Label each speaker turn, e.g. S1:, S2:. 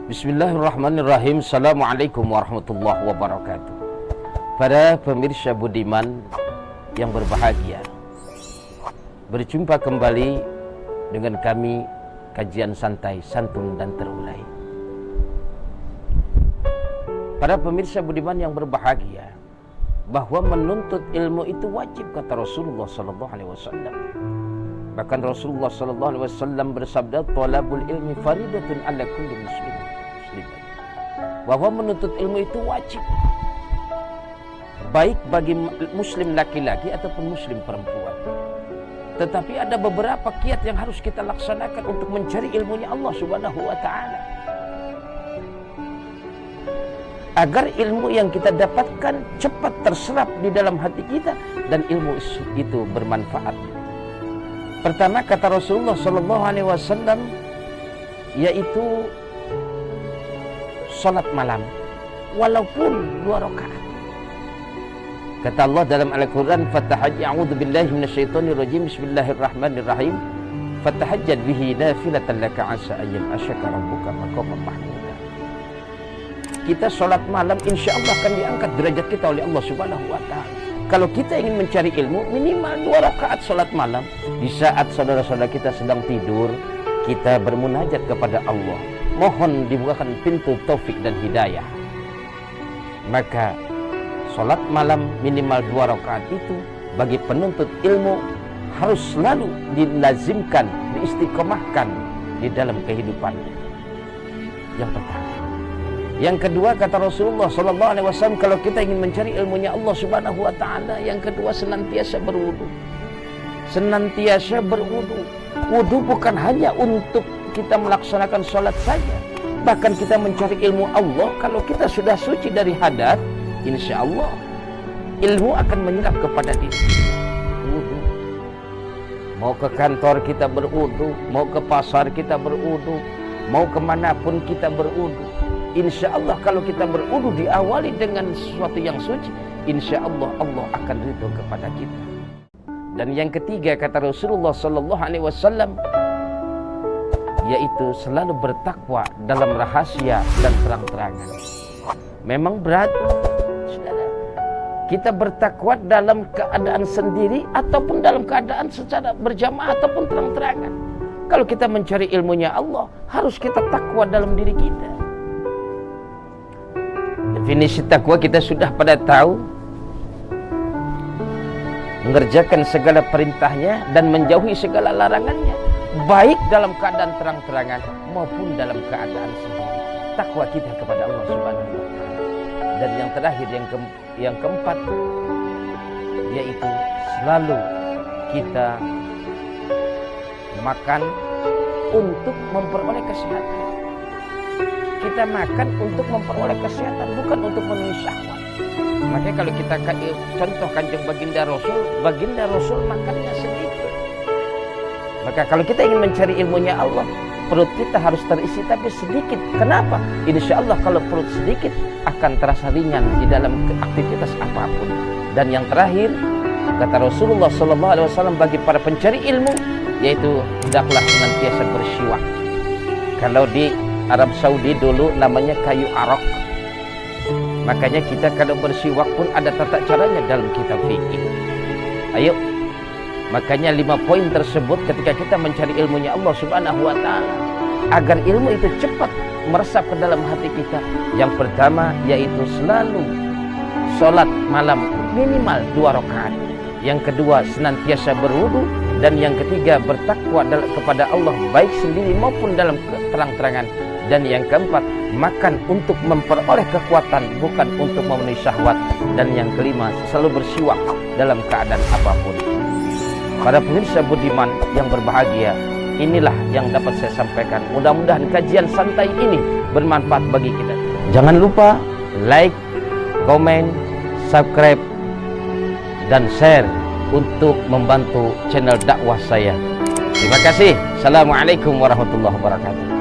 S1: Bismillahirrahmanirrahim. Assalamualaikum warahmatullahi wabarakatuh. Para pemirsa budiman yang berbahagia, berjumpa kembali dengan kami, kajian santai, santun dan terurai. Para pemirsa budiman yang berbahagia, bahwa menuntut ilmu itu wajib, kata Rasulullah SAW. Bahkan Rasulullah SAW bersabda, "Thalabul ilmi faridatun ala kulli muslim." Bahwa menuntut ilmu itu wajib, baik bagi muslim laki-laki ataupun muslim perempuan. Tetapi ada beberapa kiat yang harus kita laksanakan untuk mencari ilmunya Allah Subhanahu wa ta'ala, agar ilmu yang kita dapatkan cepat terserap di dalam hati kita dan ilmu itu bermanfaat. Pertama, kata Rasulullah SAW, yaitu salat malam, walaupun 2 rakaat. Kata Allah dalam Al-Quran, "A'udzu billahi minasyaitonir rajim, bismillahirrahmanirrahim. Fatahajjad bihi nafilatan laka 'asa an yab'asyaka rabbuka maqaman mahmuda." Kita salat malam, insya Allah akan diangkat derajat kita oleh Allah Subhanahu wa ta'ala. Kalau kita ingin mencari ilmu, minimal 2 rakaat salat malam. Di saat saudara-saudara kita sedang tidur, kita bermunajat kepada Allah, mohon dibukakan pintu taufik dan hidayah. Maka salat malam minimal 2 rakaat itu bagi penuntut ilmu harus selalu dilazimkan, diistiqomahkan di dalam kehidupan. Yang pertama. Yang kedua, kata Rasulullah SAW, kalau kita ingin mencari ilmunya Allah Subhanahu wa ta'ala, yang kedua senantiasa berwudu. Senantiasa berwudu. Wudu bukan hanya untuk kita melaksanakan sholat saja, bahkan kita mencari ilmu Allah. Kalau kita sudah suci dari hadat, insya Allah ilmu akan menyerap kepada diri. Wudu. Mau ke kantor kita berwudu, mau ke pasar kita berwudu, mau kemanapun kita berwudu. Insya Allah kalau kita berwudu diawali dengan sesuatu yang suci, insya Allah Allah akan ridho kepada kita. Dan yang ketiga, kata Rasulullah SAW, yaitu selalu bertakwa dalam rahasia dan terang-terangan. Memang berat, saudara, kita bertakwa dalam keadaan sendiri ataupun dalam keadaan secara berjamaah ataupun terang-terangan. Kalau kita mencari ilmunya Allah, harus kita takwa dalam diri kita. Definisi takwa kita sudah pada tahu, mengerjakan segala perintahnya dan menjauhi segala larangannya, baik dalam keadaan terang-terangan maupun dalam keadaan sendiri. Takwa kita kepada Allah Subhanahu wa ta'ala. Dan yang terakhir, yang keempat, yaitu selalu kita makan untuk memperoleh kesehatan. Kita makan untuk memperoleh kesehatan, bukan untuk memenuhi syahwat. Makanya kalau kita contoh Kanjeng Baginda Rasul makannya sedikit. Maka kalau kita ingin mencari ilmunya Allah, perut kita harus terisi tapi sedikit. Kenapa? Insya Allah kalau perut sedikit akan terasa ringan di dalam aktivitas apapun. Dan yang terakhir, kata Rasulullah SAW bagi para pencari ilmu, yaitu hendaklah senantiasa bersiwak. Kalau di Arab Saudi dulu namanya kayu arok. Makanya kita kalau bersiwak pun ada tata caranya dalam kitab fikih. Ayo, makanya 5 poin tersebut ketika kita mencari ilmunya Allah Subhanahu wa ta'ala, agar ilmu itu cepat meresap ke dalam hati kita. Yang pertama yaitu selalu sholat malam minimal 2 rakaat. Yang kedua senantiasa berwudu. Dan yang ketiga bertakwa kepada Allah baik sendiri maupun dalam terang-terangan. Dan yang keempat, makan untuk memperoleh kekuatan, bukan untuk memenuhi syahwat. Dan yang kelima, selalu bersiwak dalam keadaan apapun. Para pemirsa budiman yang berbahagia, inilah yang dapat saya sampaikan. Mudah-mudahan kajian santai ini bermanfaat bagi kita. Jangan lupa like, komen, subscribe, dan share untuk membantu channel dakwah saya. Terima kasih. Assalamualaikum warahmatullahi wabarakatuh.